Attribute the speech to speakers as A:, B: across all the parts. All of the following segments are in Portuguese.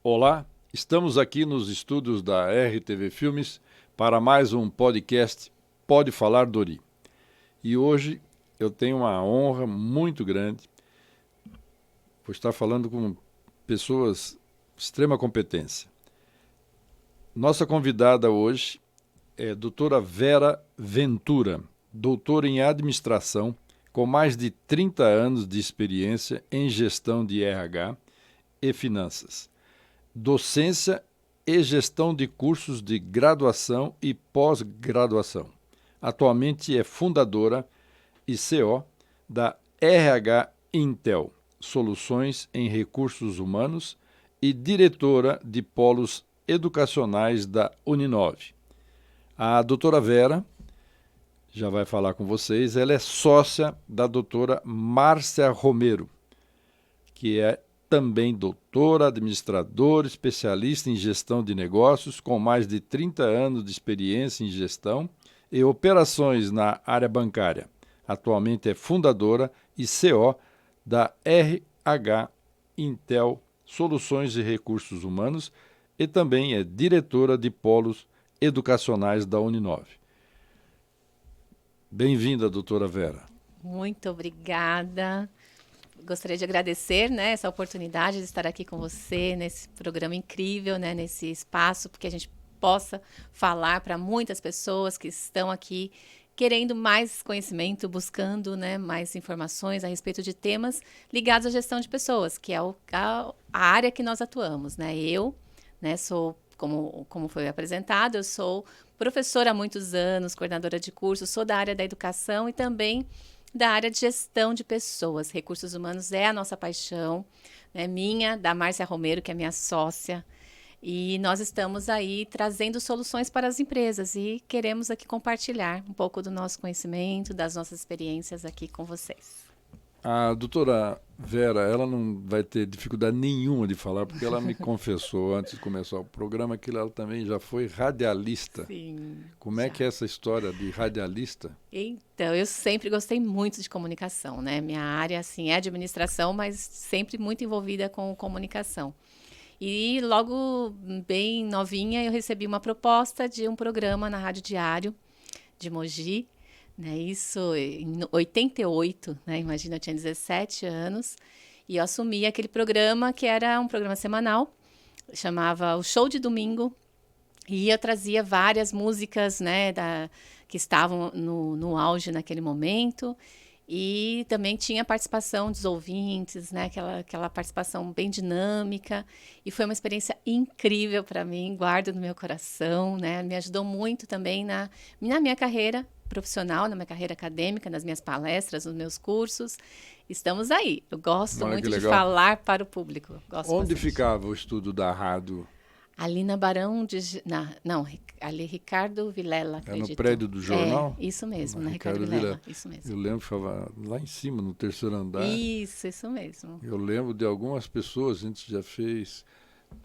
A: Olá, estamos aqui nos estúdios da RTV Filmes para mais um podcast Pode Falar Dori. E hoje eu tenho uma honra muito grande por estar falando com pessoas de extrema competência. Nossa convidada hoje é a doutora Vera Ventura, doutora em administração, com mais de 30 anos de experiência em gestão de RH e finanças, docência e gestão de cursos de graduação e pós-graduação. Atualmente é fundadora e CEO da RH Intel, Soluções em Recursos Humanos, e diretora de polos educacionais da Uninove. A doutora Vera já vai falar com vocês, ela é sócia da doutora Márcia Romero, que é também doutora, administradora, especialista em gestão de negócios, com mais de 30 anos de experiência em gestão e operações na área bancária. Atualmente é fundadora e CEO da RH Intel Soluções e Recursos Humanos e também é diretora de polos educacionais da Uninove. Bem-vinda, doutora Vera.
B: Muito obrigada. Gostaria de agradecer, essa oportunidade de estar aqui com você nesse programa incrível, nesse espaço, porque a gente possa falar para muitas pessoas que estão aqui querendo mais conhecimento, buscando mais informações a respeito de temas ligados à gestão de pessoas, que é a área que nós atuamos. Eu sou, como foi apresentado, eu sou professora há muitos anos, coordenadora de cursos, sou da área da educação e também da área de gestão de pessoas. Recursos humanos é a nossa paixão, minha, da Márcia Romero, que é minha sócia. E nós estamos aí trazendo soluções para as empresas e queremos aqui compartilhar um pouco do nosso conhecimento, das nossas experiências aqui com vocês.
A: A doutora Vera, ela não vai ter dificuldade nenhuma de falar, porque ela me confessou antes de começar o programa que ela também já foi radialista.
B: Sim.
A: Como é que é essa história de radialista?
B: Então, eu sempre gostei muito de comunicação, Minha área, assim, é administração, mas sempre muito envolvida com comunicação. E logo, bem novinha, eu recebi uma proposta de um programa na Rádio Diário de Mogi, isso em 88, imagina, eu tinha 17 anos, e eu assumi aquele programa que era um programa semanal, chamava O Show de Domingo, e eu trazia várias músicas, que estavam no auge naquele momento, e também tinha participação dos ouvintes, aquela participação bem dinâmica, e foi uma experiência incrível para mim, guardo no meu coração, me ajudou muito também na minha carreira profissional, na minha carreira acadêmica, nas minhas palestras, nos meus cursos. Estamos aí. Eu gosto muito de falar para o público.
A: Onde ficava o estúdio da rádio?
B: Ali na Barão de... ali Ricardo Vilela, acredito.
A: É no prédio do jornal?
B: Isso mesmo, na Ricardo Vilela. Isso mesmo.
A: Eu lembro que ficava lá em cima, no terceiro andar.
B: Isso mesmo.
A: Eu lembro de algumas pessoas, a gente já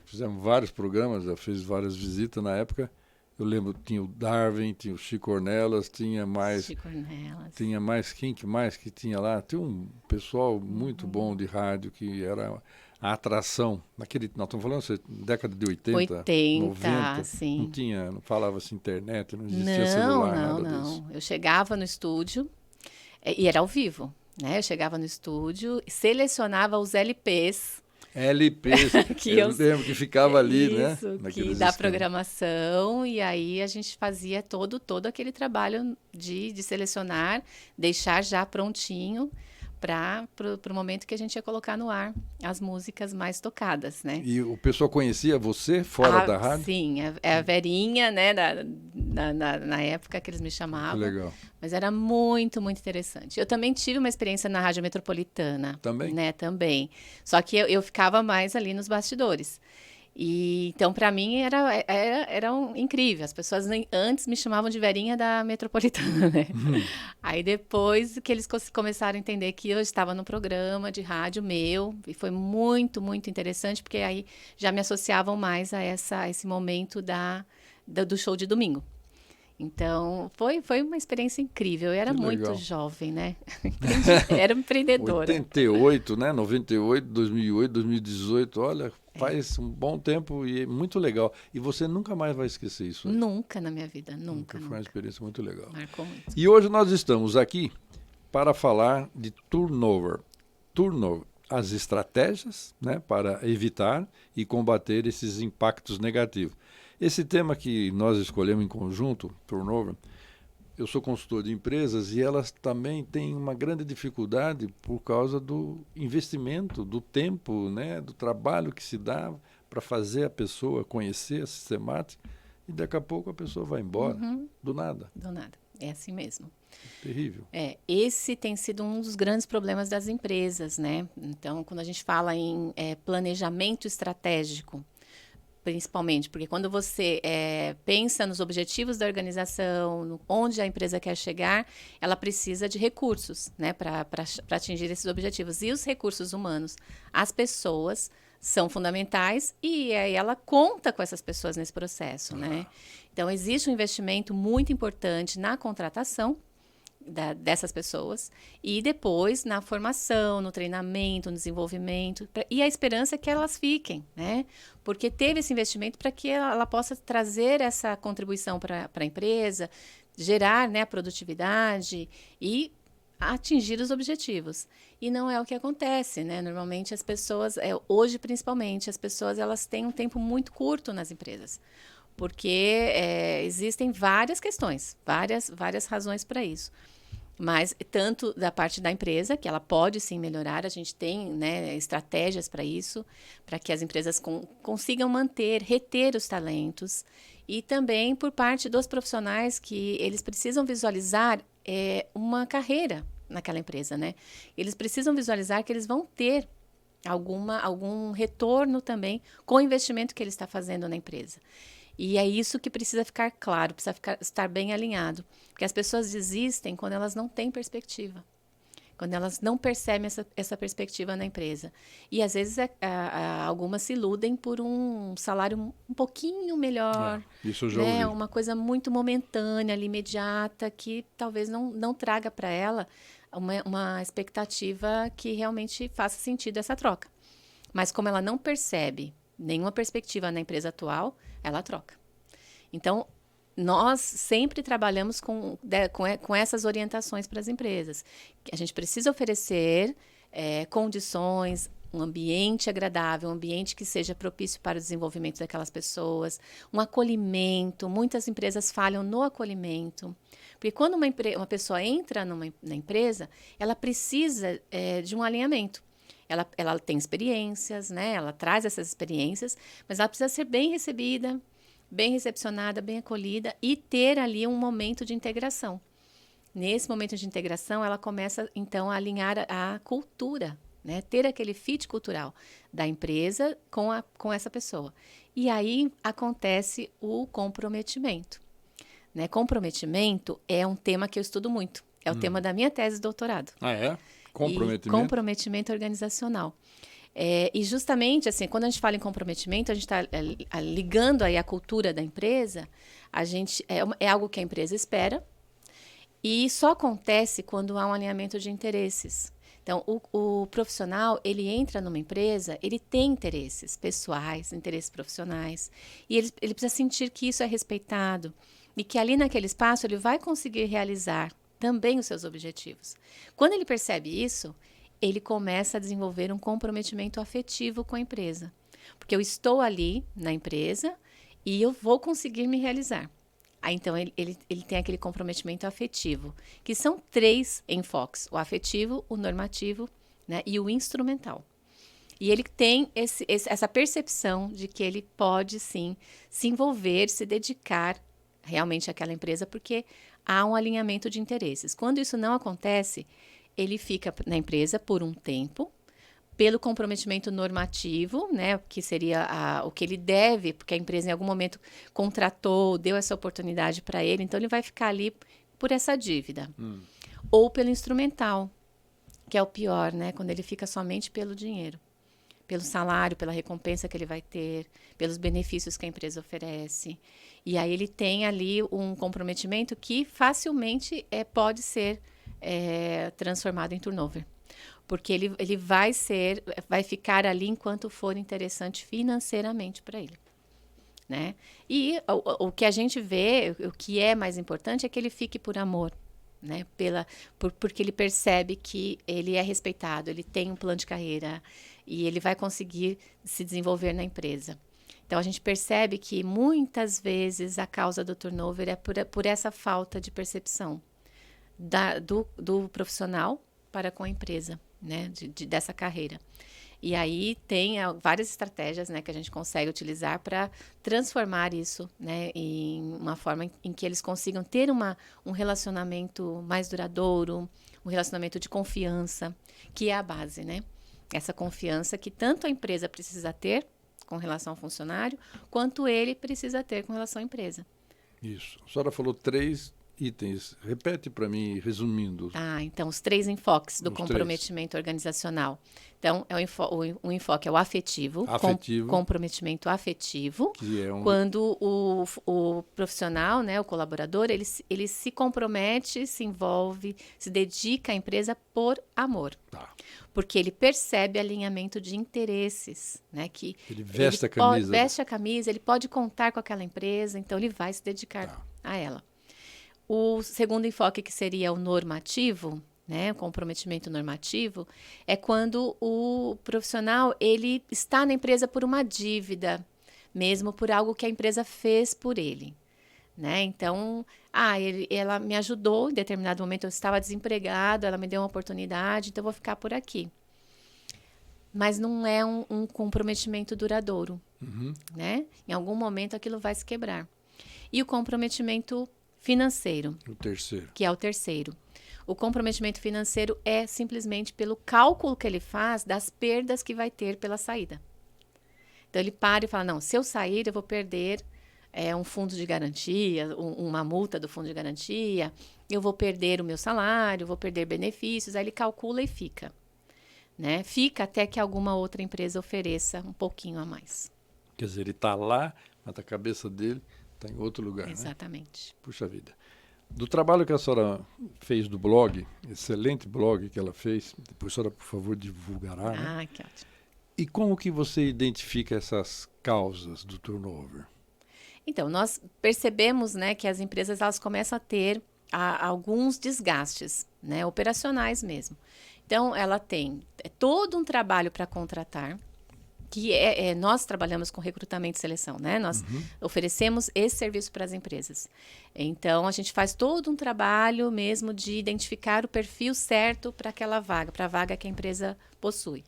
A: fizemos vários programas, já fez várias visitas na época. Eu lembro, tinha o Darwin, tinha o Chico Ornelas, tinha mais quem que tinha lá? Tinha um pessoal muito bom de rádio que era a atração. Nós estamos falando década de 80, 90,
B: sim.
A: Não falava-se internet, não existia celular, nada disso.
B: Eu chegava no estúdio, e era ao vivo, Eu chegava no estúdio, selecionava os LPs,
A: eu lembro que ficava ali,
B: que da programação, e aí a gente fazia todo aquele trabalho de selecionar, deixar já prontinho para o momento que a gente ia colocar no ar as músicas mais tocadas,
A: E o pessoal conhecia você fora da rádio?
B: Sim, é a Verinha, na época que eles me chamavam.
A: Legal.
B: Mas era muito, muito interessante. Eu também tive uma experiência na Rádio Metropolitana.
A: Também?
B: Também. Só que eu ficava mais ali nos bastidores. E, então, para mim, era incrível. As pessoas antes me chamavam de Verinha da Metropolitana, Aí depois que eles começaram a entender que eu estava no programa de rádio meu, e foi muito, muito interessante, porque aí já me associavam mais a esse momento do show de domingo. Então, foi uma experiência incrível. Eu era
A: Que
B: muito
A: legal.
B: jovem, né? Era empreendedora.
A: 88, né? 98, 2008, 2018, olha, faz um bom tempo e é muito legal. E você nunca mais vai esquecer isso aí.
B: Nunca na minha vida, nunca,
A: Foi uma
B: nunca.
A: experiência muito legal.
B: Marcou muito.
A: E hoje nós estamos aqui para falar de turnover. Turnover, as estratégias, né, para evitar e combater esses impactos negativos. Esse tema que nós escolhemos em conjunto, turnover, eu sou consultor de empresas e elas também têm uma grande dificuldade por causa do investimento, do tempo, né, do trabalho que se dá para fazer a pessoa conhecer a sistemática e daqui a pouco a pessoa vai embora, do nada.
B: Do nada. É assim mesmo.
A: Terrível.
B: Esse tem sido um dos grandes problemas das empresas, né? Então, quando a gente fala em planejamento estratégico, principalmente, porque quando você pensa nos objetivos da organização, onde a empresa quer chegar, ela precisa de recursos, né, para atingir esses objetivos. E os recursos humanos, as pessoas, são fundamentais e aí ela conta com essas pessoas nesse processo, né? Então, existe um investimento muito importante na contratação dessas pessoas e depois na formação, no treinamento, no desenvolvimento e a esperança é que elas fiquem, né? Porque teve esse investimento para que ela possa trazer essa contribuição para a empresa, gerar, né, a produtividade e atingir os objetivos. E não é o que acontece, né? Normalmente as pessoas, hoje principalmente, as pessoas elas têm um tempo muito curto nas empresas. Porque existem várias questões, várias razões para isso. Mas tanto da parte da empresa, que ela pode sim melhorar, a gente tem, né, estratégias para isso, para que as empresas consigam manter, reter os talentos. E também por parte dos profissionais que eles precisam visualizar uma carreira naquela empresa, né? Eles precisam visualizar que eles vão ter algum retorno também com o investimento que ele está fazendo na empresa. E é isso que precisa ficar claro, precisa estar bem alinhado. Porque as pessoas desistem quando elas não têm perspectiva. Quando elas não percebem essa perspectiva na empresa. E às vezes algumas se iludem por um salário um pouquinho melhor.
A: Isso eu já
B: né?
A: ouvi.
B: Uma coisa muito momentânea, ali, imediata, que talvez não traga para ela uma expectativa que realmente faça sentido essa troca. Mas como ela não percebe nenhuma perspectiva na empresa atual, ela troca. Então, nós sempre trabalhamos com essas orientações para as empresas. A gente precisa oferecer condições, um ambiente agradável, um ambiente que seja propício para o desenvolvimento daquelas pessoas, um acolhimento. Muitas empresas falham no acolhimento. Porque quando uma pessoa entra na empresa, ela precisa de um alinhamento. Ela tem experiências, né? Ela traz essas experiências, mas ela precisa ser bem recebida, bem recepcionada, bem acolhida e ter ali um momento de integração. Nesse momento de integração, ela começa, então, a alinhar a cultura, né? Ter aquele fit cultural da empresa com essa pessoa. E aí acontece o comprometimento. Né? Comprometimento é um tema que eu estudo muito. É o tema da minha tese de doutorado.
A: Ah, é? Comprometimento?
B: E comprometimento organizacional. E justamente, assim, quando a gente fala em comprometimento, a gente está ligando aí a cultura da empresa, é algo que a empresa espera e só acontece quando há um alinhamento de interesses. Então, o profissional, ele entra numa empresa, ele tem interesses pessoais, interesses profissionais, e ele precisa sentir que isso é respeitado e que ali naquele espaço ele vai conseguir realizar também os seus objetivos. Quando ele percebe isso, ele começa a desenvolver um comprometimento afetivo com a empresa. Porque eu estou ali na empresa e eu vou conseguir me realizar. Aí, então, ele tem aquele comprometimento afetivo, que são 3 enfoques: o afetivo, o normativo, né, e o instrumental. E ele tem essa percepção de que ele pode, sim, se envolver, se dedicar realmente àquela empresa, porque há um alinhamento de interesses. Quando isso não acontece, ele fica na empresa por um tempo, pelo comprometimento normativo, né, que seria o que ele deve, porque a empresa em algum momento contratou, deu essa oportunidade para ele, então ele vai ficar ali por essa dívida. Ou pelo instrumental, que é o pior, né, quando ele fica somente pelo dinheiro. pelo salário, pela recompensa que ele vai ter, pelos benefícios que a empresa oferece. E aí ele tem ali um comprometimento que facilmente pode ser transformado em turnover. Porque ele vai ficar ali enquanto for interessante financeiramente para ele. Né? E o que a gente vê, o que é mais importante é que ele fique por amor. Né? Porque ele percebe que ele é respeitado, ele tem um plano de carreira e ele vai conseguir se desenvolver na empresa. Então, a gente percebe que muitas vezes a causa do turnover é por essa falta de percepção do profissional para com a empresa, né? Dessa carreira. E aí tem várias estratégias, né, que a gente consegue utilizar para transformar isso, né, em uma forma em que eles consigam ter um relacionamento mais duradouro, um relacionamento de confiança, que é a base, né? Essa confiança que tanto a empresa precisa ter com relação ao funcionário, quanto ele precisa ter com relação à empresa.
A: Isso. A senhora falou 3 itens. Repete para mim, resumindo.
B: Então, os 3 enfoques do comprometimento organizacional. Então, o enfoque é o afetivo. Comprometimento afetivo.
A: Que é
B: quando o profissional, né, o colaborador, ele se compromete, se envolve, se dedica à empresa por amor.
A: Tá.
B: Porque ele percebe alinhamento de interesses. Né, que
A: ele veste a camisa.
B: Veste a camisa, ele pode contar com aquela empresa, então ele vai se dedicar a ela. O segundo enfoque, que seria o normativo, né, o comprometimento normativo, é quando o profissional ele está na empresa por uma dívida, mesmo por algo que a empresa fez por ele. Né? Então, ela me ajudou, em determinado momento eu estava desempregado, ela me deu uma oportunidade, então eu vou ficar por aqui. Mas não é um comprometimento duradouro.
A: Uhum.
B: Né? Em algum momento aquilo vai se quebrar. E o comprometimento financeiro,
A: o terceiro.
B: Que é o terceiro. O comprometimento financeiro é simplesmente pelo cálculo que ele faz das perdas que vai ter pela saída. Então, ele para e fala, não, se eu sair, eu vou perder um fundo de garantia, uma multa do fundo de garantia, eu vou perder o meu salário, vou perder benefícios, aí ele calcula e fica. Né? Fica até que alguma outra empresa ofereça um pouquinho a mais.
A: Quer dizer, ele está lá, mas a cabeça dele está em outro lugar.
B: Exatamente.
A: Né? Puxa vida. Do trabalho que a senhora fez do blog, excelente blog que ela fez, depois a senhora, por favor, divulgará. Né?
B: Que ótimo.
A: E como que você identifica essas causas do turnover?
B: Então, nós percebemos, né, que as empresas elas começam a ter alguns desgastes, né, operacionais mesmo. Então, ela tem todo um trabalho para contratar, que nós trabalhamos com recrutamento e seleção, né? Nós oferecemos esse serviço para as empresas. Então, a gente faz todo um trabalho mesmo de identificar o perfil certo para aquela vaga, para a vaga que a empresa possui.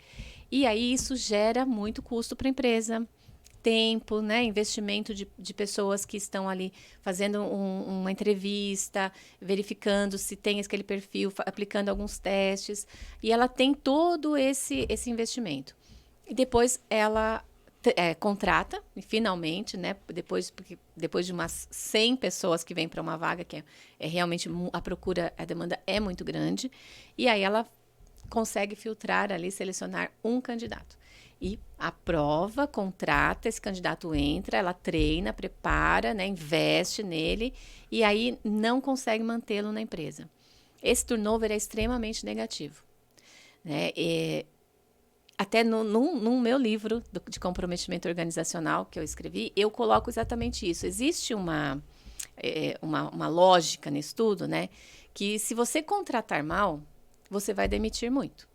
B: E aí, isso gera muito custo para a empresa, tempo, né? Investimento de pessoas que estão ali fazendo uma entrevista, verificando se tem aquele perfil, aplicando alguns testes. E ela tem todo esse investimento. E depois ela contrata, e finalmente, né, depois de umas 100 pessoas que vêm para uma vaga, que é realmente a demanda é muito grande, e aí ela consegue filtrar ali, selecionar um candidato. E aprova, contrata, esse candidato entra, ela treina, prepara, né, investe nele, e aí não consegue mantê-lo na empresa. Esse turnover é extremamente negativo. Né? Até no meu livro de comprometimento organizacional que eu escrevi, eu coloco exatamente isso. Existe uma lógica nisso tudo, né? Que se você contratar mal, você vai demitir muito.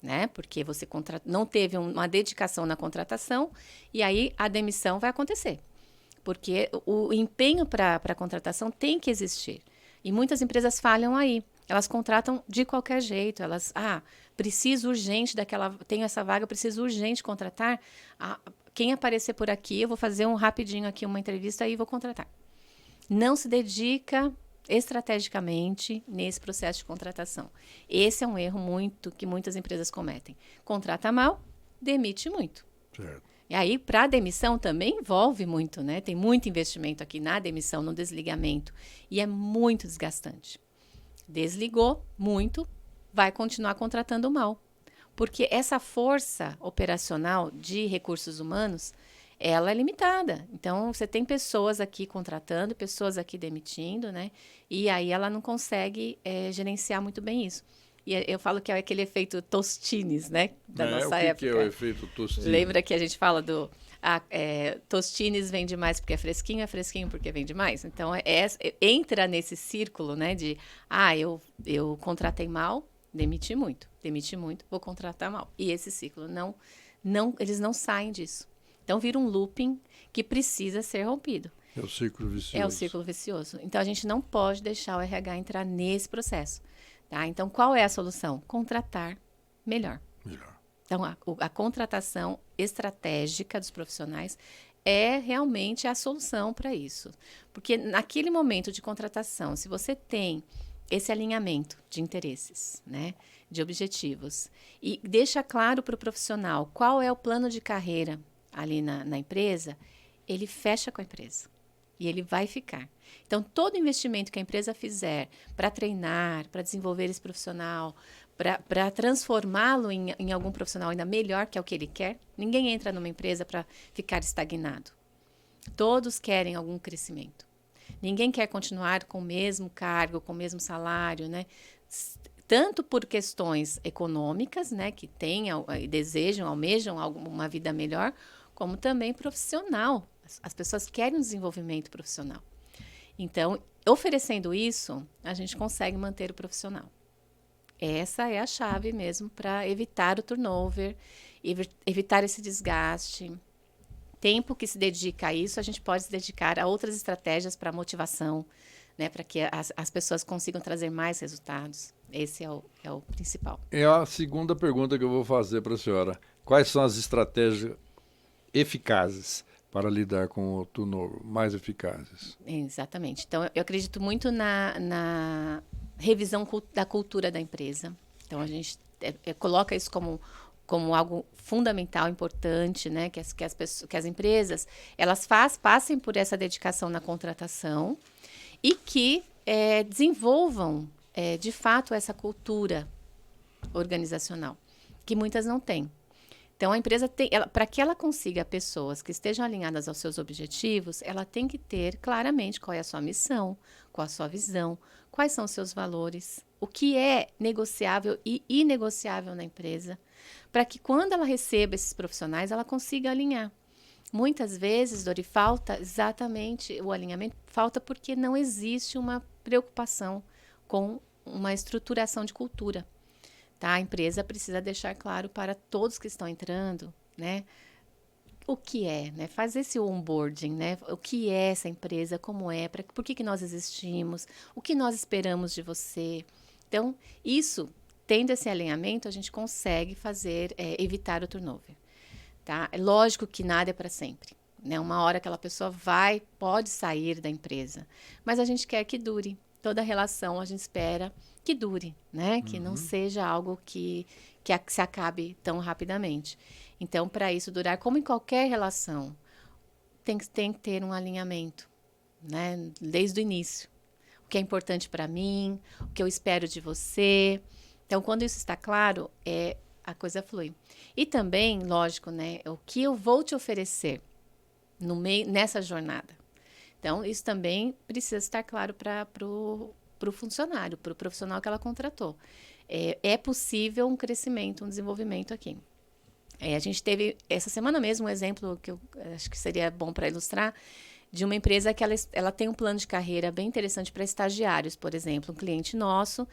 B: Né? Porque você não teve uma dedicação na contratação e aí a demissão vai acontecer. Porque o empenho para a contratação tem que existir. E muitas empresas falham aí. Elas contratam de qualquer jeito. Elas, preciso urgente tenho essa vaga, preciso urgente contratar. Quem aparecer por aqui, eu vou fazer rapidinho aqui uma entrevista e vou contratar. Não se dedica estrategicamente nesse processo de contratação. Esse é um erro que muitas empresas cometem. Contrata mal, demite muito.
A: Certo.
B: E aí, para a demissão também envolve muito, né? Tem muito investimento aqui na demissão, no desligamento. E é muito desgastante. Desligou muito, vai continuar contratando mal. Porque essa força operacional de recursos humanos, ela é limitada. Então, você tem pessoas aqui contratando, pessoas aqui demitindo, né? E aí ela não consegue gerenciar muito bem isso. E eu falo que é aquele efeito Tostines, né? Da nossa
A: O que é o
B: época.
A: efeito Tostines?
B: Lembra que a gente fala do Tostines vende mais porque é fresquinho porque vende mais? Então, entra nesse círculo, né? De, eu contratei mal, demiti muito, vou contratar mal. E esse ciclo, eles não saem disso. Então, vira um looping que precisa ser rompido.
A: É o círculo vicioso.
B: É o círculo vicioso. Então, a gente não pode deixar o RH entrar nesse processo. Tá? Então, qual é a solução? Contratar melhor. Então, a contratação estratégica dos profissionais é realmente a solução para isso. Porque naquele momento de contratação, se você tem esse alinhamento de interesses, né, de objetivos, e deixa claro para o profissional qual é o plano de carreira ali na empresa, ele fecha com a empresa. E ele vai ficar. Então, todo investimento que a empresa fizer para treinar, para desenvolver esse profissional, para transformá-lo em algum profissional ainda melhor, que é o que ele quer, ninguém entra numa empresa para ficar estagnado. Todos querem algum crescimento. Ninguém quer continuar com o mesmo cargo, com o mesmo salário, né? Tanto por questões econômicas, né, que desejam, almejam uma vida melhor, como também profissional. As pessoas querem um desenvolvimento profissional. Então, oferecendo isso, a gente consegue manter o profissional. Essa é a chave mesmo para evitar o turnover, evitar esse desgaste. Tempo que se dedica a isso, a gente pode se dedicar a outras estratégias para motivação, né, para que as pessoas consigam trazer mais resultados. Esse é o principal.
A: É a segunda pergunta que eu vou fazer para a senhora. Quais são as estratégias eficazes para lidar com o turnover, mais eficazes?
B: Exatamente. Então, eu acredito muito na revisão da cultura da empresa. Então, a gente coloca isso como algo fundamental, importante, né? Que as empresas elas passem por essa dedicação na contratação e que desenvolvam, de fato, essa cultura organizacional, que muitas não têm. Então, a empresa para que ela consiga pessoas que estejam alinhadas aos seus objetivos, ela tem que ter claramente qual é a sua missão, qual a sua visão, quais são os seus valores, o que é negociável e inegociável na empresa, para que quando ela receba esses profissionais, ela consiga alinhar. Muitas vezes, Dori, falta exatamente o alinhamento, falta porque não existe uma preocupação com uma estruturação de cultura. Tá? A empresa precisa deixar claro para todos que estão entrando, né, o que é, né? Fazer esse onboarding, né? O que é essa empresa, como é, por que nós existimos, o que nós esperamos de você. Então, isso, tendo esse alinhamento, a gente consegue evitar o turnover. Tá? É lógico que nada é para sempre. Né? Uma hora aquela pessoa pode sair da empresa, mas a gente quer que dure. Toda relação a gente espera que dure, né? Que não seja algo que se acabe tão rapidamente. Então, para isso durar, como em qualquer relação, tem que ter um alinhamento, né? Desde o início. O que é importante para mim, o que eu espero de você. Então, quando isso está claro, a coisa flui. E também, lógico, né? O que eu vou te oferecer nessa jornada. Então, isso também precisa estar claro para o funcionário, para o profissional que ela contratou. É possível um crescimento, um desenvolvimento aqui. A gente teve, essa semana mesmo, um exemplo que eu acho que seria bom para ilustrar, de uma empresa que ela tem um plano de carreira bem interessante para estagiários, por exemplo, um cliente nosso.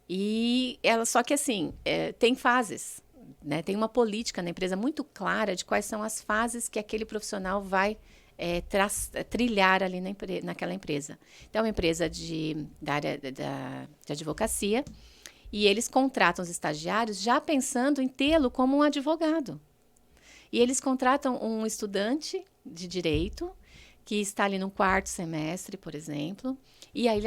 B: E só que assim, tem fases. Né? Tem uma política na empresa muito clara de quais são as fases que aquele profissional vai trilhar ali naquela empresa. Então, é uma empresa da área de advocacia e eles contratam os estagiários já pensando em tê-lo como um advogado. E eles contratam um estudante de direito que está ali no 4º semestre, por exemplo, e aí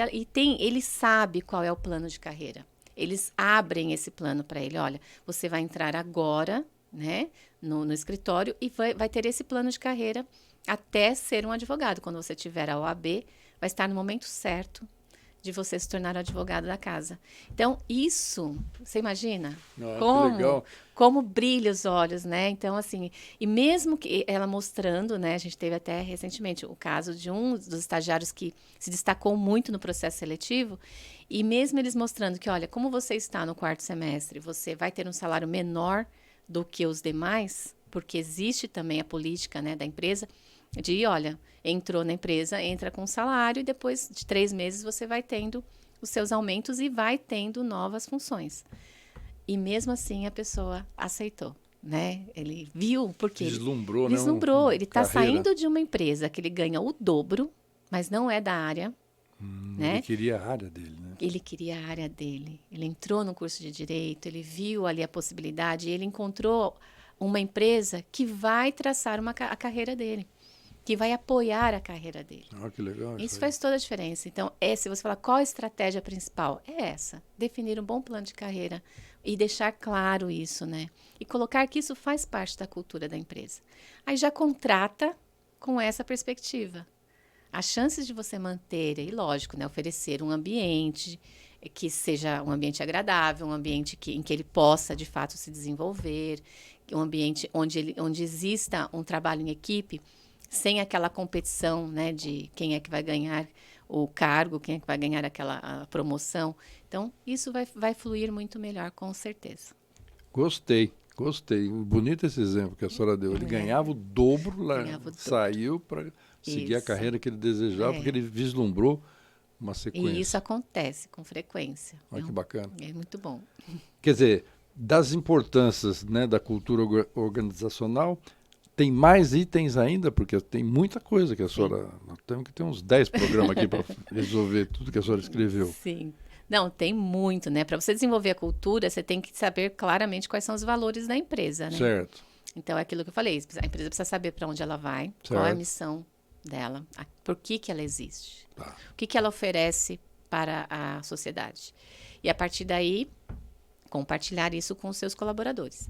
B: ele sabe qual é o plano de carreira. Eles abrem esse plano para ele. Olha, você vai entrar agora, né, no escritório e vai ter esse plano de carreira até ser um advogado. Quando você tiver a OAB, vai estar no momento certo de você se tornar o advogado da casa. Então, isso, você imagina?
A: Que legal.
B: Como brilha os olhos, né? Então, assim, e mesmo que ela mostrando, né? A gente teve até recentemente o caso de um dos estagiários que se destacou muito no processo seletivo, e mesmo eles mostrando que, olha, como você está no quarto semestre, você vai ter um salário menor do que os demais, porque existe também a política, né, da empresa, de, olha, entrou na empresa, entra com salário e depois de 3 meses você vai tendo os seus aumentos e vai tendo novas funções. E mesmo assim a pessoa aceitou, né? Ele viu, porque
A: Vislumbrou,
B: ele vislumbrou. Ele está
A: carreira.
B: saindo de uma empresa que ele ganha o dobro, mas não é da área, né?
A: Ele queria a área dele, né?
B: Ele queria a área dele. Ele entrou no curso de Direito, ele viu ali a possibilidade, e ele encontrou uma empresa que vai traçar a carreira dele, que vai apoiar a carreira dele.
A: Que legal.
B: Isso faz toda a diferença. Então, se você falar qual a estratégia principal, é essa. Definir um bom plano de carreira e deixar claro isso, né? E colocar que isso faz parte da cultura da empresa. Aí já contrata com essa perspectiva. As chances de você manter, e lógico, né, oferecer um ambiente que seja um ambiente agradável, um ambiente em que ele possa, de fato, se desenvolver, um ambiente onde exista um trabalho em equipe, sem aquela competição, né, de quem é que vai ganhar o cargo, quem é que vai ganhar a promoção. Então, isso vai fluir muito melhor, com certeza.
A: Gostei. Bonito esse exemplo que a senhora deu. Ele ganhava o dobro, saiu para seguir a carreira que ele desejava, porque ele vislumbrou uma sequência.
B: E isso acontece com frequência.
A: Olha que bacana.
B: É muito bom.
A: Quer dizer, das importâncias, né, da cultura organizacional, tem mais itens ainda, porque tem muita coisa que a senhora... Nós temos que ter uns 10 programas aqui para resolver tudo que a senhora escreveu.
B: Sim. Não, tem muito, né? Para você desenvolver a cultura, você tem que saber claramente quais são os valores da empresa, né?
A: Certo.
B: Então, é aquilo que eu falei. A empresa precisa saber para onde ela vai, certo. Qual é a missão dela, por que ela existe, o que ela oferece para a sociedade. E, a partir daí, compartilhar isso com os seus colaboradores.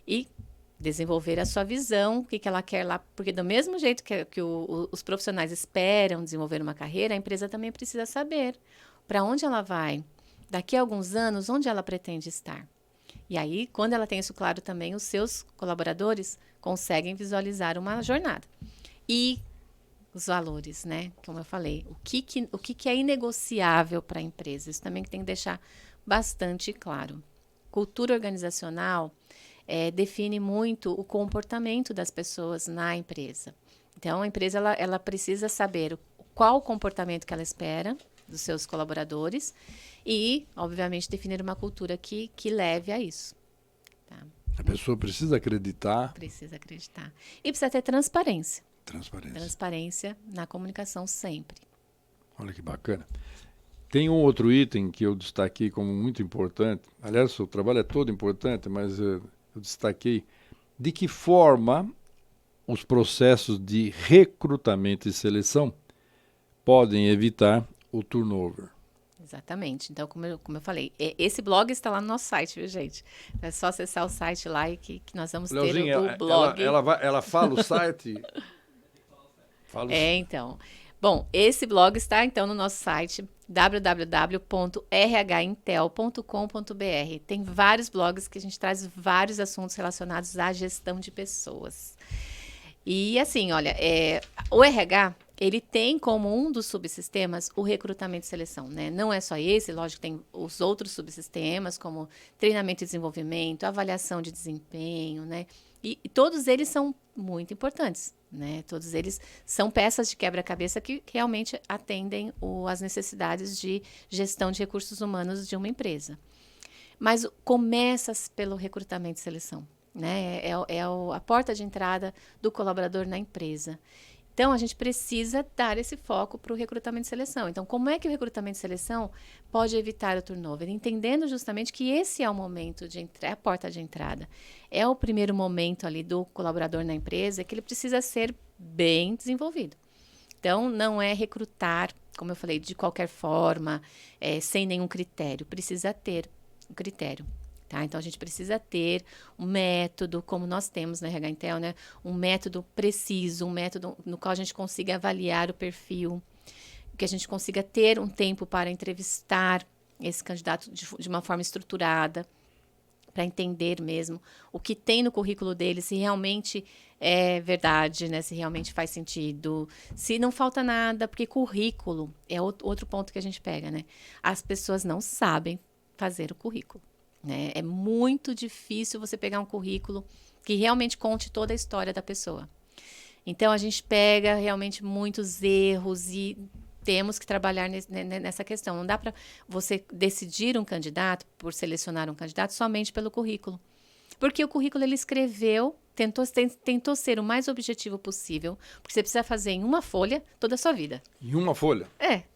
B: E desenvolver a sua visão, o que ela quer lá. Porque do mesmo jeito que os profissionais esperam desenvolver uma carreira, a empresa também precisa saber para onde ela vai, daqui a alguns anos, onde ela pretende estar. E aí, quando ela tem isso claro também, os seus colaboradores conseguem visualizar uma jornada. E os valores, né? Como eu falei, o que é inegociável para a empresa. Isso também tem que deixar bastante claro. Cultura organizacional define muito o comportamento das pessoas na empresa. Então, a empresa ela precisa saber qual o comportamento que ela espera dos seus colaboradores e, obviamente, definir uma cultura que leve a isso. Tá?
A: A pessoa precisa acreditar.
B: Precisa acreditar. E precisa ter transparência.
A: Transparência
B: na comunicação sempre.
A: Olha que bacana. Tem um outro item que eu destaquei como muito importante. Aliás, o trabalho é todo importante, mas eu destaquei de que forma os processos de recrutamento e seleção podem evitar o turnover.
B: Exatamente. Então, como eu falei, esse blog está lá no nosso site, viu, gente? É só acessar o site lá e que nós vamos
A: Leozinha,
B: ter o blog.
A: Ela fala o site?
B: Então. Bom, esse blog está, então, no nosso site, www.rhintel.com.br. Tem vários blogs que a gente traz vários assuntos relacionados à gestão de pessoas. E, assim, olha, o RH, ele tem como um dos subsistemas o recrutamento e seleção, né? Não é só esse, lógico, tem os outros subsistemas, como treinamento e desenvolvimento, avaliação de desempenho, né? E todos eles são muito importantes, né? Todos eles são peças de quebra-cabeça que realmente atendem as necessidades de gestão de recursos humanos de uma empresa. Mas começa pelo recrutamento e seleção, né? A porta de entrada do colaborador na empresa. Então, a gente precisa dar esse foco para o recrutamento e seleção. Então, como é que o recrutamento e seleção pode evitar o turnover? Entendendo justamente que esse é o momento é a porta de entrada. É o primeiro momento ali do colaborador na empresa que ele precisa ser bem desenvolvido. Então, não é recrutar, como eu falei, de qualquer forma, sem nenhum critério. Precisa ter um critério. Tá? Então, a gente precisa ter um método, como nós temos na RH Intel, né? Um método preciso, um método no qual a gente consiga avaliar o perfil. que a gente consiga ter um tempo para entrevistar esse candidato de uma forma estruturada, para entender mesmo o que tem no currículo dele, se realmente é verdade, né? Se realmente faz sentido, se não falta nada, porque currículo é outro ponto que a gente pega, né? As pessoas não sabem fazer o currículo, né? É muito difícil você pegar um currículo que realmente conte toda a história da pessoa. Então, a gente pega realmente muitos erros e temos que trabalhar nessa questão. Não dá para você decidir um candidato, por selecionar um candidato, somente pelo currículo. Porque o currículo ele escreveu, tentou ser o mais objetivo possível, porque você precisa fazer em uma folha toda a sua vida.
A: Em uma folha?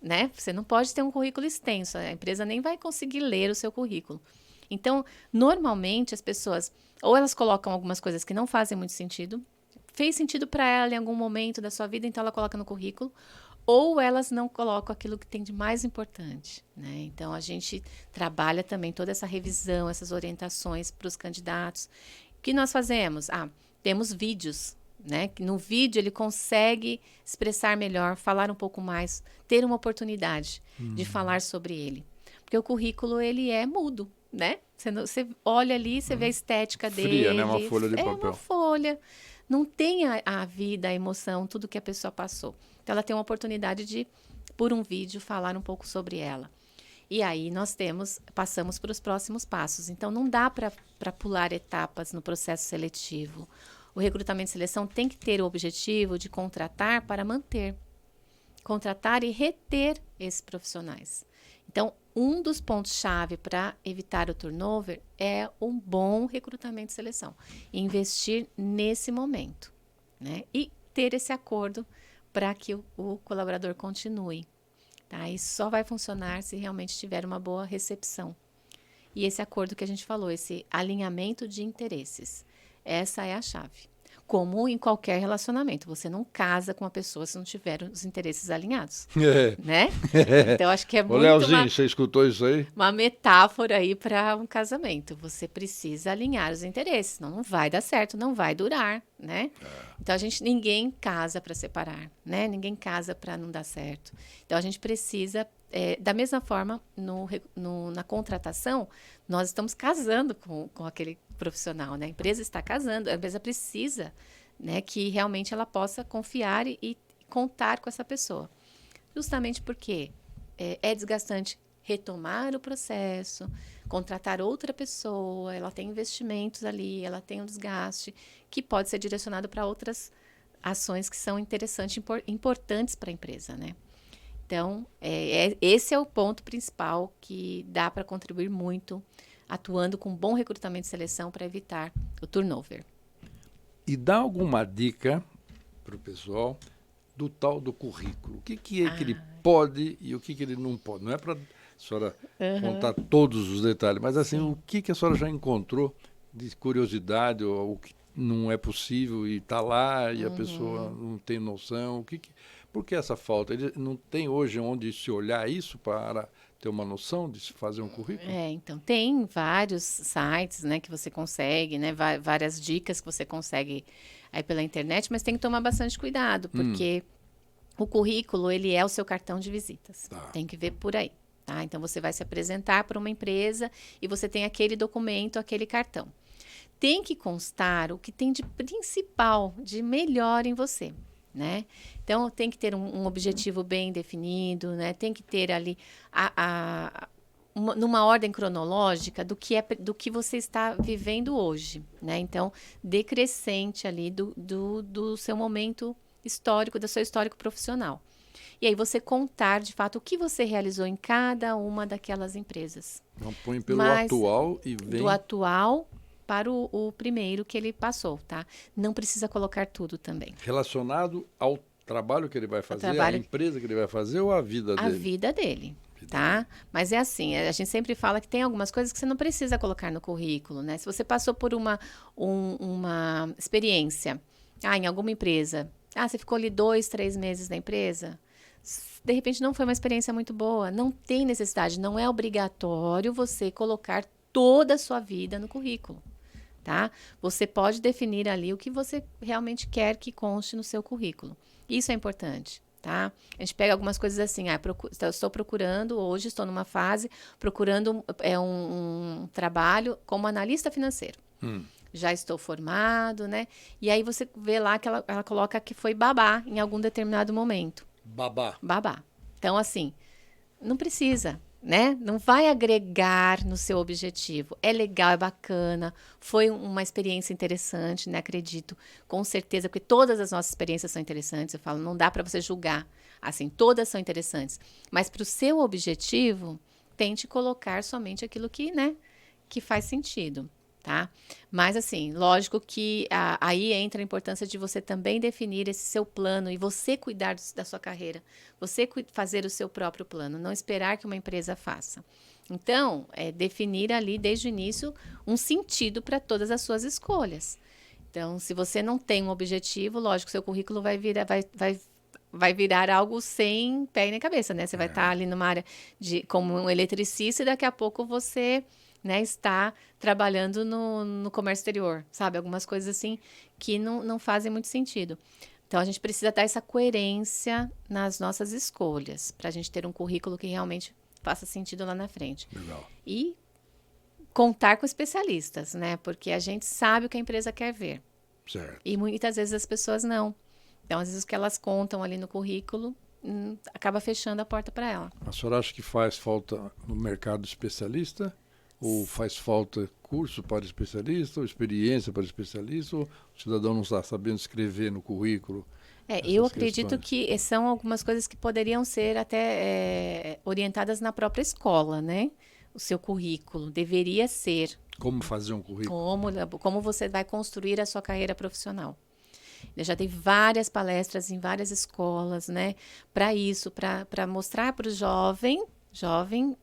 B: Né? Você não pode ter um currículo extenso, a empresa nem vai conseguir ler o seu currículo. Então, normalmente, as pessoas, ou elas colocam algumas coisas que não fazem muito sentido, fez sentido para ela em algum momento da sua vida, então ela coloca no currículo, ou elas não colocam aquilo que tem de mais importante, né? Então, a gente trabalha também toda essa revisão, essas orientações para os candidatos. O que nós fazemos? Temos vídeos, né? No vídeo ele consegue expressar melhor, falar um pouco mais, ter uma oportunidade de falar sobre ele. Porque o currículo, ele é mudo, né? Você olha ali, você vê a estética dele.
A: Fria, né? Uma folha de papel.
B: É uma folha. Não tem a vida, a emoção, tudo que a pessoa passou. Então, ela tem uma oportunidade de, por um vídeo, falar um pouco sobre ela. E aí, passamos para os próximos passos. Então, não dá para pular etapas no processo seletivo. O recrutamento e seleção tem que ter o objetivo de contratar para manter. Contratar e reter esses profissionais. Então, um dos pontos-chave para evitar o turnover é um bom recrutamento e seleção. Investir nesse momento, né? E ter esse acordo para que o colaborador continue. Tá? Isso só vai funcionar se realmente tiver uma boa recepção. E esse acordo que a gente falou, esse alinhamento de interesses. Essa é a chave. Como em qualquer relacionamento. Você não casa com uma pessoa se não tiver os interesses alinhados. Né? Então, acho que é muito
A: Leozinho, você escutou isso aí?
B: Uma metáfora aí para um casamento. Você precisa alinhar os interesses, senão não vai dar certo, não vai durar, né? Então, ninguém casa para separar, né? Ninguém casa para não dar certo. Então, a gente precisa, da mesma forma, na contratação, nós estamos casando com aquele profissional, né? A empresa está casando, a empresa precisa, né, que realmente ela possa confiar e contar com essa pessoa. Justamente porque é desgastante retomar o processo, contratar outra pessoa, ela tem investimentos ali, ela tem um desgaste que pode ser direcionado para outras ações que são interessantes, importantes para a empresa, né? Então, esse é o ponto principal que dá para contribuir muito, atuando com bom recrutamento e seleção para evitar o turnover.
A: E dá alguma dica para o pessoal do tal do currículo? O que é que ele pode e o que ele não pode? Não é para a senhora contar todos os detalhes, mas assim, o que a senhora já encontrou de curiosidade ou o que não é possível e está lá e a pessoa não tem noção? Por que essa falta? Ele não tem hoje onde se olhar isso para ter uma noção de se fazer um currículo?
B: Então, tem vários sites, né, que você consegue, né, várias dicas que você consegue aí pela internet, mas tem que tomar bastante cuidado, porque o currículo, ele é o seu cartão de visitas.
A: Tá.
B: Tem que ver por aí, tá? Então, você vai se apresentar para uma empresa e você tem aquele documento, aquele cartão. Tem que constar o que tem de principal, de melhor em você, né? Então, tem que ter um objetivo bem definido, né? Tem que ter ali numa ordem cronológica do que você está vivendo hoje, né? Então, decrescente ali do seu momento histórico, do seu histórico profissional. E aí você contar, de fato, o que você realizou em cada uma daquelas empresas.
A: Não põe pelo atual e vem...
B: Do atual para o primeiro que ele passou, tá? Não precisa colocar tudo também.
A: Relacionado ao trabalho que ele vai fazer, à empresa que ele vai fazer ou à vida dele?
B: A vida dele, tá? Mas é assim, a gente sempre fala que tem algumas coisas que você não precisa colocar no currículo, né? Se você passou por uma experiência, em alguma empresa, você ficou ali 2, 3 meses na empresa, de repente não foi uma experiência muito boa, não tem necessidade, não é obrigatório você colocar toda a sua vida no currículo. Tá? Você pode definir ali o que você realmente quer que conste no seu currículo. Isso é importante, tá? A gente pega algumas coisas assim, estou procurando, hoje estou numa fase, procurando um trabalho como analista financeiro. Já estou formado, né? E aí você vê lá que ela coloca que foi babá em algum determinado momento. Babá. Então, assim, não precisa, né? Não vai agregar no seu objetivo. É legal, é bacana, foi uma experiência interessante, né? Acredito, com certeza, porque todas as nossas experiências são interessantes. Eu falo, não dá para você julgar, assim, todas são interessantes. Mas para o seu objetivo, tente colocar somente aquilo que, né, que faz sentido. Tá? Mas, assim, lógico que aí entra a importância de você também definir esse seu plano e você cuidar da sua carreira. Você fazer o seu próprio plano, não esperar que uma empresa faça. Então, definir ali, desde o início, um sentido para todas as suas escolhas. Então, se você não tem um objetivo, lógico, seu currículo vai virar algo sem pé nem cabeça, né? Você vai estar ali numa área como um eletricista e daqui a pouco você... né, está trabalhando no comércio exterior, sabe? Algumas coisas assim que não fazem muito sentido. Então, a gente precisa dar essa coerência nas nossas escolhas, para a gente ter um currículo que realmente faça sentido lá na frente.
A: Legal.
B: E contar com especialistas, né? Porque a gente sabe o que a empresa quer ver.
A: Certo.
B: E muitas vezes as pessoas não. Então, às vezes, o que elas contam ali no currículo acaba fechando a porta para ela.
A: A senhora acha que faz falta no mercado especialista? Ou faz falta curso para especialista, ou experiência para especialista, ou o cidadão não está sabendo escrever no currículo?
B: Eu acredito que são algumas coisas que poderiam ser até orientadas na própria escola, né? O seu currículo deveria ser.
A: Como fazer um currículo?
B: Como você vai construir a sua carreira profissional. Eu já dei várias palestras em várias escolas, né? Para isso, para mostrar para o jovem,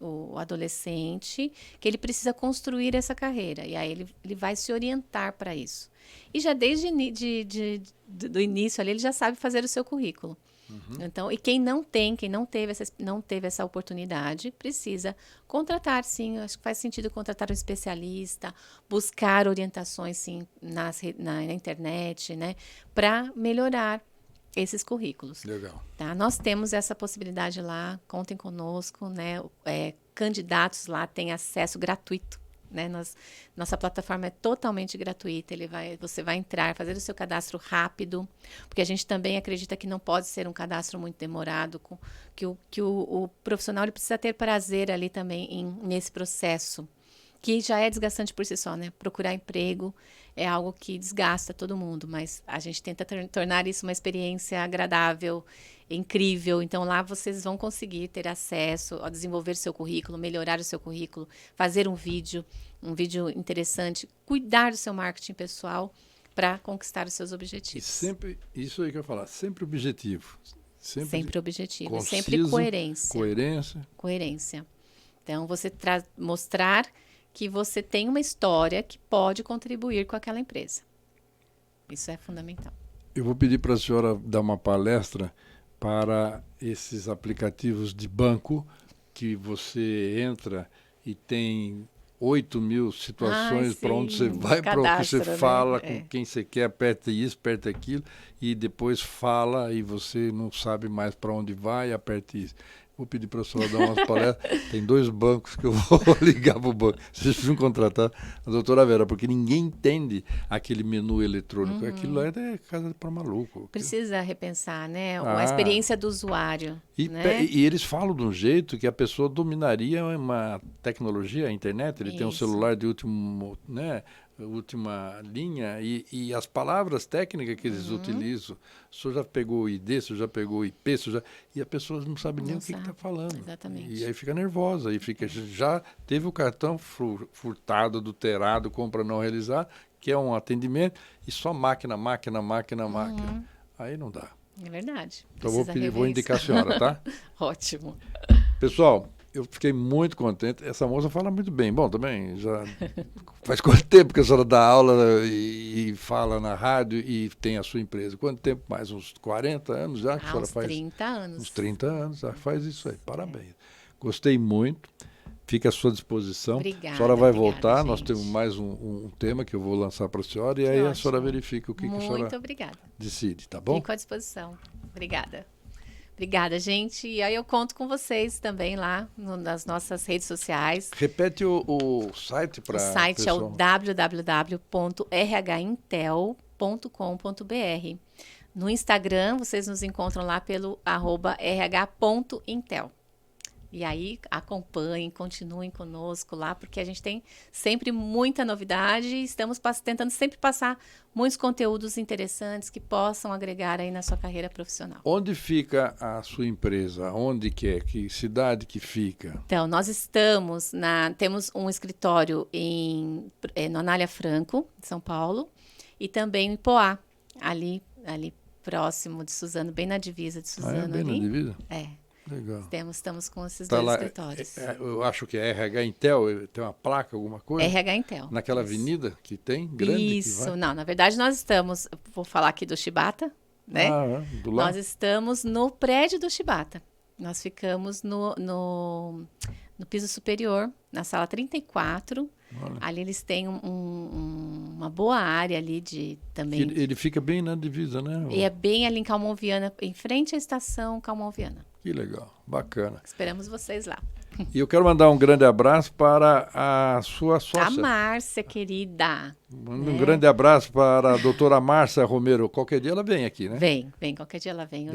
B: o adolescente, que ele precisa construir essa carreira. E aí ele vai se orientar para isso. E já desde do início ali, ele já sabe fazer o seu currículo. Então, e quem não teve essa oportunidade, precisa contratar, sim. Acho que faz sentido contratar um especialista, buscar orientações, sim, na internet, né? Para melhorar esses currículos.
A: Legal.
B: Tá? Nós temos essa possibilidade lá, contem conosco, né? Candidatos lá têm acesso gratuito, né? Nossa plataforma é totalmente gratuita, você vai entrar, fazer o seu cadastro rápido, porque a gente também acredita que não pode ser um cadastro muito demorado, que o profissional ele precisa ter prazer ali também nesse processo, que já é desgastante por si só, né? Procurar emprego é algo que desgasta todo mundo, mas a gente tenta tornar isso uma experiência agradável, incrível. Então, lá vocês vão conseguir ter acesso a desenvolver seu currículo, melhorar o seu currículo, fazer um vídeo interessante, cuidar do seu marketing pessoal para conquistar os seus objetivos.
A: E sempre, isso aí que eu ia falar, sempre objetivo.
B: Sempre objetivo,
A: conciso,
B: sempre coerência.
A: Coerência.
B: Então, você mostrar que você tem uma história que pode contribuir com aquela empresa. Isso é fundamental.
A: Eu vou pedir para a senhora dar uma palestra para esses aplicativos de banco que você entra e tem 8.000 situações para onde você vai, para o que você fala, né? Com quem você quer, aperta isso, aperta aquilo, e depois fala e você não sabe mais para onde vai, aperta isso. Vou pedir para a senhora dar umas palestras. Tem 2 bancos que eu vou ligar para o banco. Vocês precisam contratar a doutora Vera, porque ninguém entende aquele menu eletrônico. Aquilo lá é casa para maluco.
B: Precisa repensar, né? A experiência do usuário. Né?
A: E eles falam de um jeito que a pessoa dominaria uma tecnologia, a internet. Ele tem um celular de última linha e as palavras técnicas que eles utilizam. O senhor já pegou o ID, o senhor já pegou o IP, e a pessoa não sabe nem o que está falando.
B: Exatamente.
A: E aí fica nervosa, já teve o cartão furtado, adulterado, compra não realizar, que é um atendimento, e só máquina. Aí não dá.
B: É verdade.
A: Então vou indicar a senhora, tá?
B: Ótimo.
A: Pessoal, eu fiquei muito contente. Essa moça fala muito bem. Bom, também já faz quanto tempo que a senhora dá aula e fala na rádio e tem a sua empresa? Quanto tempo mais? Uns 40 anos já que a senhora faz?
B: 30 anos.
A: Uns 30 anos, já faz isso aí. Parabéns. Gostei muito. Fica à sua disposição.
B: Obrigada.
A: A senhora vai voltar.
B: Gente.
A: Nós temos mais um tema que eu vou lançar para a senhora e aí a senhora verifica o que a senhora decide, tá bom?
B: Fico à disposição. Obrigada. Obrigada, gente. E aí eu conto com vocês também lá nas nossas redes sociais.
A: Repete o site para
B: o site
A: pessoal.
B: É o www.rhintel.com.br. No Instagram, vocês nos encontram lá pelo @rh.intel. E aí, acompanhem, continuem conosco lá, porque a gente tem sempre muita novidade e estamos tentando sempre passar muitos conteúdos interessantes que possam agregar aí na sua carreira profissional.
A: Onde fica a sua empresa? Onde que é? Que cidade que fica?
B: Então, nós temos um escritório no Anália Franco, em São Paulo, e também em Poá, ali próximo de Suzano, bem na divisa de Suzano.
A: Bem
B: ali.
A: na divisa?
B: É.
A: Legal.
B: Estamos com esses
A: Tá
B: dois
A: lá,
B: escritórios.
A: eu acho que é RH Intel, tem uma placa, alguma coisa?
B: RH Intel.
A: Naquela
B: Isso.
A: avenida que tem, grande?
B: Isso,
A: que vai?
B: não, na verdade nós estamos, vou falar aqui do Shibata, né?
A: Do lado?
B: Nós estamos no prédio do Shibata. Nós ficamos no piso superior, na sala 34.
A: Olha.
B: Ali eles têm uma boa área ali de também.
A: Ele fica bem na divisa, né?
B: E é bem ali em Calmon-Viana, em frente à estação Calmon-Viana.
A: Que legal, bacana.
B: Esperamos vocês lá.
A: E eu quero mandar um grande abraço para a sua sócia.
B: A Márcia, querida.
A: Um grande abraço para a doutora Márcia Romero. Qualquer dia ela vem aqui, né?
B: Vem, qualquer dia ela vem.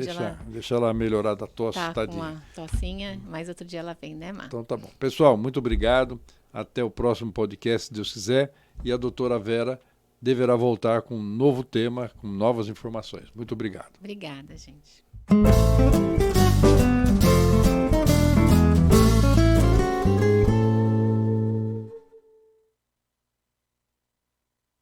A: Deixa ela melhorar da tosse,
B: tá
A: tadinha.
B: com uma tossinha, mas outro dia ela vem, né, Mar?
A: Então tá bom. Pessoal, muito obrigado. Até o próximo podcast, se Deus quiser. E a doutora Vera deverá voltar com um novo tema, com novas informações. Muito obrigado.
B: Obrigada, gente.